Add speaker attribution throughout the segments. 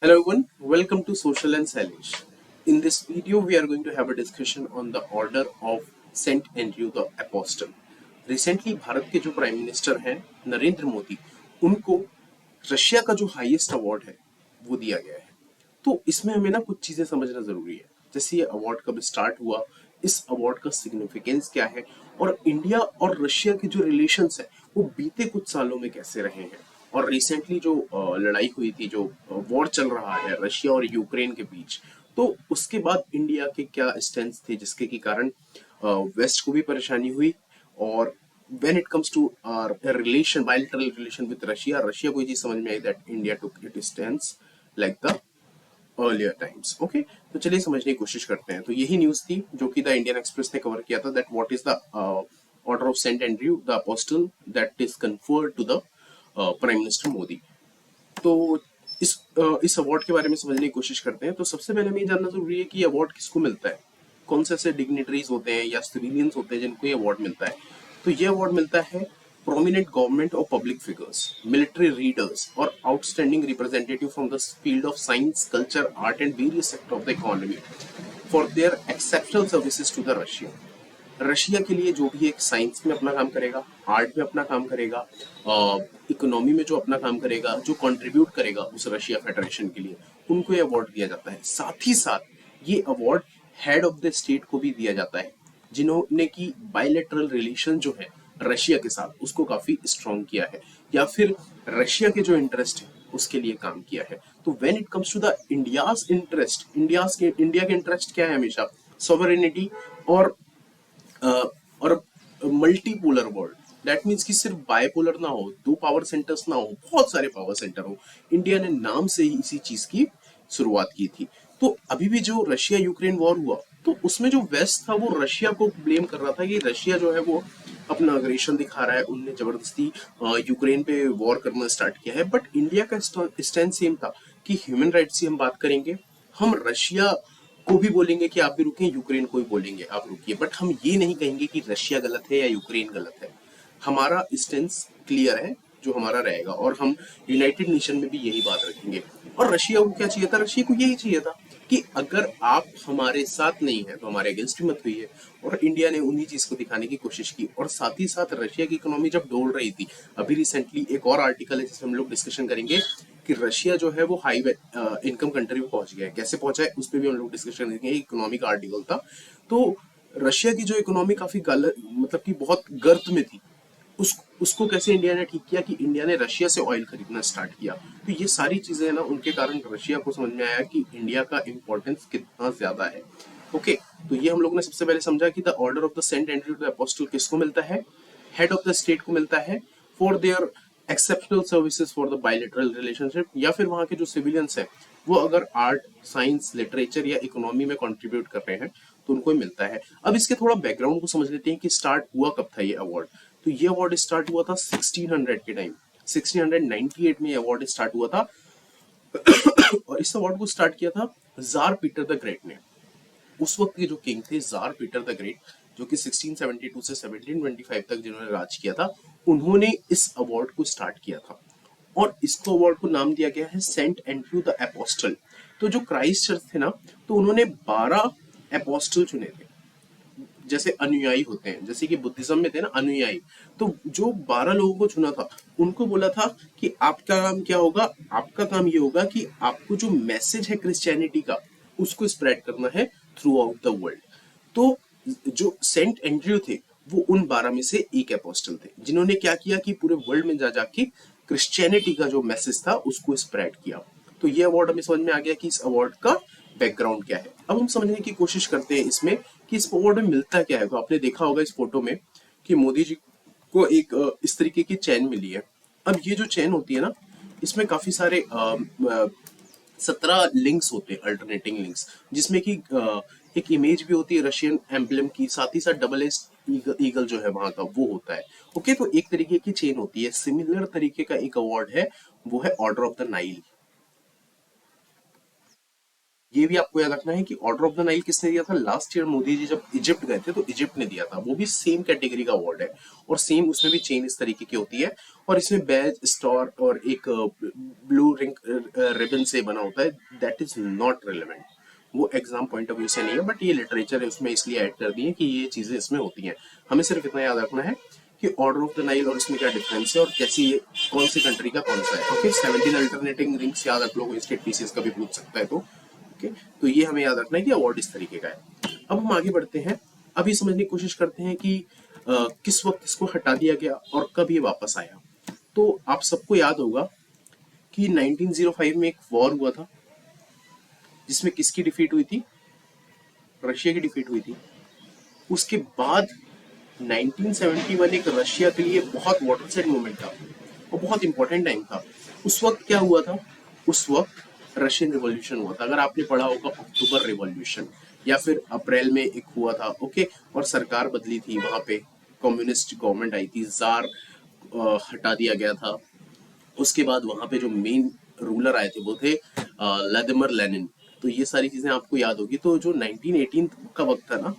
Speaker 1: Hello everyone, welcome to Social and Silence. In this video, we are going to have a discussion on the order of Saint Andrew the Apostle. Recently, Bharat के जो prime minister हैं नरेंद्र मोदी, उनको Russia का जो highest award है वो दिया गया है। तो इसमें हमें ना कुछ चीजें समझना जरूरी है, जैसे ये अवार्ड कब स्टार्ट हुआ, इस अवार्ड का सिग्निफिकेंस क्या है, और इंडिया और रशिया के जो रिलेशंस है वो बीते कुछ सालों में कैसे रहे हैं। और रिसेंटली जो लड़ाई हुई थी, जो वॉर चल रहा है रशिया और यूक्रेन के बीच, तो उसके बाद इंडिया के क्या स्टैंड्स थे जिसके के कारण वेस्ट को भी परेशानी हुई। और when it comes to our relation, bilateral relation with Russia, Russia को ये चीज समझ में आई that India took its stance like the earlier times. Okay, तो चलिए समझने की कोशिश करते हैं। तो यही न्यूज थी जो कि द इंडियन एक्सप्रेस ने कवर किया था, that what is the order of Saint Andrew the apostle that is conferred to the prime minister Modi. तो इस अवार्ड के बारे में समझने की कोशिश करते हैं। तो सबसे पहले हमें ये जानना जरूरी है कि ये अवार्ड किसको मिलता है, कौन से ऐसे डिग्निटरीज होते हैं या सिविलियंस होते हैं जिनको ये अवार्ड मिलता है। तो ये अवार्ड मिलता है prominent government or public figures, military leaders, or outstanding representative from the field of science, culture, art, and various sectors of the economy for their exceptional services to the Russia. Russia के लिए जो भी एक science में अपना काम करेगा, art में अपना काम करेगा, इकोनॉमी में जो अपना काम करेगा, जो कंट्रीब्यूट करेगा उस रशिया फेडरेशन के लिए, उनको ये अवार्ड दिया जाता है। साथ ही साथ ये award head of the state को भी दिया जाता है जिन्होंने की बायलैटरल रिलेशन जो है रशिया के साथ उसको काफी स्ट्रॉन्ग किया है, या फिर रशिया के जो इंटरेस्ट है उसके लिए काम किया है। तो when it comes to the India's interest, India के इंटरेस्ट क्या है हमेशा, सॉवरेनिटी और और मल्टीपोलर वर्ल्ड। दैट मीन्स कि सिर्फ बायपोलर ना हो, दो पावर सेंटर्स ना हो, बहुत सारे पावर सेंटर हो। इंडिया ने नाम से ही इसी चीज की शुरुआत की थी। तो अभी भी जो रशिया यूक्रेन वॉर हुआ, तो उसमें जो वेस्ट था वो रशिया को ब्लेम कर रहा था कि रशिया जो है वो अपना अग्रेशन दिखा रहा है, उनने जबरदस्ती यूक्रेन पे वॉर करना स्टार्ट किया है। बट इंडिया का स्टैंड सेम था कि ह्यूमन राइट्स की हम बात करेंगे, हम रशिया को भी बोलेंगे कि आप भी रुकिए, यूक्रेन को भी बोलेंगे आप रुकिए, बट हम ये नहीं कहेंगे कि रशिया गलत है या यूक्रेन गलत है। हमारा स्टेंस क्लियर है जो हमारा रहेगा, और हम यूनाइटेड नेशन में भी यही बात रखेंगे। और रशिया को क्या चाहिए था, रशिया को यही चाहिए था कि अगर आप हमारे साथ नहीं है तो हमारे अगेंस्ट भी मत हुई। और इंडिया ने उन्हीं चीज को दिखाने की कोशिश की। और साथ ही साथ रशिया की इकोनॉमी जब डोल रही थी, अभी रिसेंटली एक और आर्टिकल है जिसमें हम लोग डिस्कशन करेंगे कि रशिया जो है वो हाई इनकम कंट्री में पहुंच गया है। कैसे पहुंचा है उस पर भी हम लोग डिस्कशन करेंगे, इकोनॉमिक आर्टिकल था। तो रशिया की जो इकोनॉमी काफी गलत, मतलब कि बहुत गर्त में थी, उसको कैसे इंडिया ने ठीक किया कि इंडिया ने रशिया से ऑयल खरीदना स्टार्ट किया। तो ये सारी चीजें है ना, उनके कारण रशिया को समझ में आया कि इंडिया का इंपॉर्टेंस कितना ज्यादा है। ओके, तो ये हम लोग ने सबसे पहले समझा कि the order of the Saint Andrew the apostle किसको मिलता है, हेड ऑफ द स्टेट को मिलता है for their exceptional services for the bilateral relationship, या फिर वहां के जो सिविलियंस हैं वो अगर आर्ट, साइंस, लिटरेचर या इकोनॉमी में कंट्रीब्यूट कर रहे हैं तो उनको मिलता है। अब इसके थोड़ा बैकग्राउंड को समझ लेते हैं कि स्टार्ट हुआ कब था ये अवार्ड। तो ये अवार्ड स्टार्ट हुआ था 1600 के टाइम, 1698 में अवार्ड स्टार्ट हुआ था। और इस अवार्ड को स्टार्ट किया था जार पीटर द ग्रेट ने। उस वक्त के जो किंग थे जार पीटर द ग्रेट, जो कि 1672 से 1725 तक जिन्होंने राज किया था, उन्होंने इस अवार्ड को स्टार्ट किया था। और इसको अवार्ड को नाम दिया गया है सेंट एंड्रयू द एपोस्टल। तो जो क्राइस्ट चर्च थे ना, तो उन्होंने 12 एपोस्टल चुने थे, जैसे अनुयायी होते हैं, जैसे कि बुद्धिज्म में थे ना अनुयायी। तो जो 12 लोगों को चुना था, उनको बोला था कि आपका काम क्या होगा, आपका काम ये होगा कि आपको जो मैसेज है क्रिश्चियनिटी का उसको स्प्रेड करना है थ्रू आउट द वर्ल्ड। तो जो सेंट एंड्रयू थे वो उन 12 में से एक अपोस्टल थे जिन्होंने क्या किया कि पूरे वर्ल्ड में जा जाके क्रिश्चियनिटी का जो मैसेज था उसको स्प्रेड किया। तो ये अवार्ड हमें समझ में आ गया कि इस अवार्ड का बैकग्राउंड क्या है। अब हम समझने की कोशिश करते हैं इसमें कि इस अवार्ड में मिलता क्या है। तो आपने देखा होगा इस फोटो में कि मोदी जी को एक इस तरीके की चैन मिली है। अब ये जो चैन होती है ना, इसमें काफी सारे 17 लिंक्स होते हैं, अल्टरनेटिंग लिंक्स, जिसमें कि एक इमेज भी होती है रशियन एम्ब्लेम की, साथ ही साथ डबल एस ईगल जो है वहां का वो होता है। ओके, तो एक तरीके की चेन होती है। सिमिलर तरीके का एक अवार्ड है, वो है ऑर्डर ऑफ द नाइल। ये भी आपको याद रखना है कि ऑर्डर ऑफ द नाइल किसने दिया था? लास्ट ईयर मोदी जी जब इजिप्ट गए थे तो इजिप्ट ने दिया था, वो भी सेम कैटेगरी का अवार्ड है और सेम उसमें भी चेन इस तरीके की होती है और इसमें बैज, स्टार और एक ब्लू रिंग रिबन से बना होता है। दैट इज नॉट रिलेवेंट, वो एग्जाम पॉइंट ऑफ व्यू से नहीं है, बट ये लिटरेचर है उसमें इसलिए ऐड कर दिए कि ये चीजें इसमें होती हैं। हमें सिर्फ इतना याद रखना है कि ऑर्डर ऑफ द नाइल और इसमें क्या डिफरेंस है और कैसी ये कौन सी कंट्री का कौन सा है। ओके, 17 अल्टरनेटिंग रिंग्स याद रख लो, कोई स्टेट पीसीएस का भी पूछ सकता है तो ओके। तो ये हमें याद रखना है कि अवार्ड इस तरीके का है। अब हम आगे बढ़ते हैं, अब ये समझने की कोशिश करते हैं कि किस वक्त इसको हटा दिया गया और कब ये वापस आया। तो आप सबको याद होगा कि 1905 में एक वॉर हुआ था जिसमें किसकी डिफीट हुई थी? रशिया की डिफीट हुई थी। उसके बाद 1971 एक रशिया के लिए बहुत वाटरसेड मोमेंट था और बहुत इंपॉर्टेंट टाइम था। उस वक्त क्या हुआ था? उस वक्त रशियन रिवॉल्यूशन हुआ था। अगर आपने पढ़ा होगा अक्टूबर रिवॉल्यूशन, या फिर अप्रैल में एक हुआ था, ओके, और सरकार बदली थी, वहां पे कम्युनिस्ट गवर्नमेंट आई थी, जार हटा दिया गया था। उसके बाद वहां पे जो मेन रूलर आए थे वो थे व्लादिमीर लेनिन। तो ये सारी चीजें आपको याद होगी। तो जो 1918 का वक्त था ना,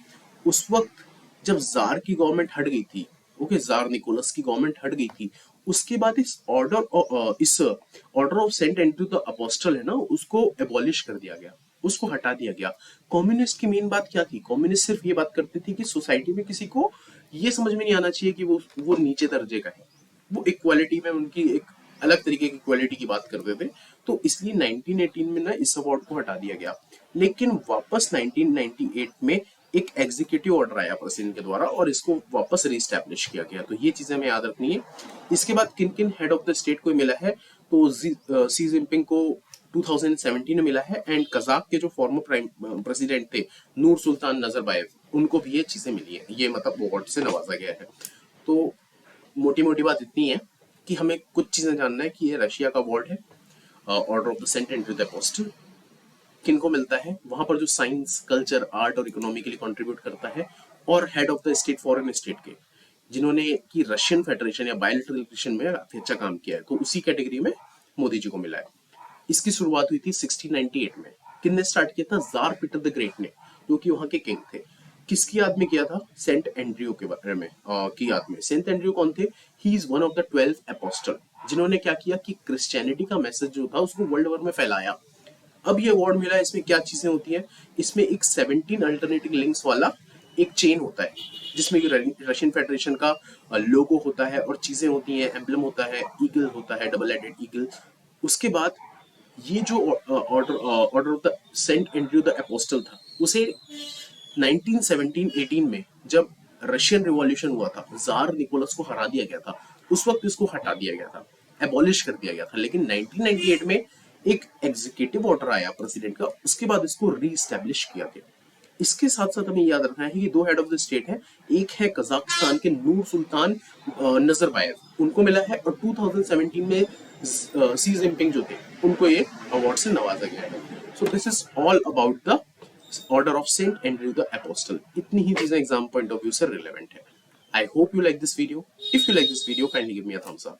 Speaker 1: उस वक्त जब जार की गवर्नमेंट हट गई थी, ओके, जार निकोलस की गवर्नमेंट हट गई थी, उसके बाद इस order of Saint Andrew the apostle है ना, उसको एबॉलिश कर दिया गया, उसको हटा दिया गया। कम्युनिस्ट की मेन बात क्या थी? कम्युनिस्ट सिर्फ ये बात करते थे कि सोसाइटी में किसी को ये समझ में नहीं आना चाहिए कि वो नीचे दर्जे का है, वो इक्वालिटी में उनकी एक अलग तरीके की इक्वालिटी की बात करते थे। तो इसलिए 1918 में ना इस अवार्ड को हटा दिया गया। लेकिन वापस 1998 में एक एग्जीक्यूटिव ऑर्डर आया प्रेसिडेंट के द्वारा और इसको वापस रीस्टैब्लिश किया गया। तो ये चीजें हमें याद रखनी है। इसके बाद किन किन हेड ऑफ द स्टेट को मिला है? तो सी जिनपिंग को 2017 में मिला है, एंड कजाक के जो फॉर्मर प्राइम प्रेसिडेंट थे नूर सुल्तान नजरबायव, उनको भी ये चीजें मिली है, ये मतलब अवार्ड से नवाजा गया है। तो मोटी मोटी बात इतनी है कि हमें कुछ चीजें जानना है कि ये रशिया का अवार्ड है, order of the Saint Andrew the apostle, किनको मिलता है, वहां पर जो साइंस, कल्चर, आर्ट और इकोनॉमी के लिए कंट्रीब्यूट करता है, और head of the state foreign state के जिन्होंने कि रशियन फेडरेशन या बायलैटरल रिलेशन में काफी अच्छा काम किया है, तो उसी कैटेगरी में मोदी जी को मिला है। इसकी शुरुआत हुई थी 1698 में। किसने स्टार्ट किया था? जार पीटर द ग्रेट ने, जो कि वहां के किंग थे। किसकी याद में किया था? सेंट एंड्रयू के बारे में की याद में। सेंट एंड्रयू कौन थे? He is one of the 12 apostle, जिन्होंने क्या किया कि क्रिश्चियनिटी का मैसेज जो था उसको वर्ल्ड ओवर में फैलाया। अब ये अवार्ड मिला है, इसमें क्या चीजें होती हैं? इसमें एक 17 अल्टरनेटिव लिंक्स वाला एक चेन होता है, जिसमें रशियन फेडरेशन का लोगो होता है और चीजें होती हैं, एम्बलम होता है, ईगल होता है, डबल हेडेड ईगल। उसके बाद ये जो order of the Saint Andrew the apostle था, उसे 1917-18 में जब रशियन रिवॉल्यूशन हुआ था, जार निकोलस को हरा दिया गया था, उस वक्त इसको हटा दिया गया था, एबॉलिश कर दिया गया था। लेकिन 1998 में एक एग्जीक्यूटिव ऑर्डर आया प्रेसिडेंट का, उसके बाद इसको रीस्टैब्लिश किया गया। इसके साथ साथ हमें याद रखना है कि दो हेड ऑफ द स्टेट हैं, एक है कजाकिस्तान के नूर सुल्तान नजरबायव, उनको मिला है, और 2017 में सी जिनपिंग जो थे उनको ये अवार्ड से नवाजा गया है। So this is all about the order of Saint Andrew the apostle. इतनी ही चीजें एग्जाम पॉइंट ऑफ व्यू से रिलेवेंट है। I hope you like this video. If you like this video, kindly give me a thumbs up.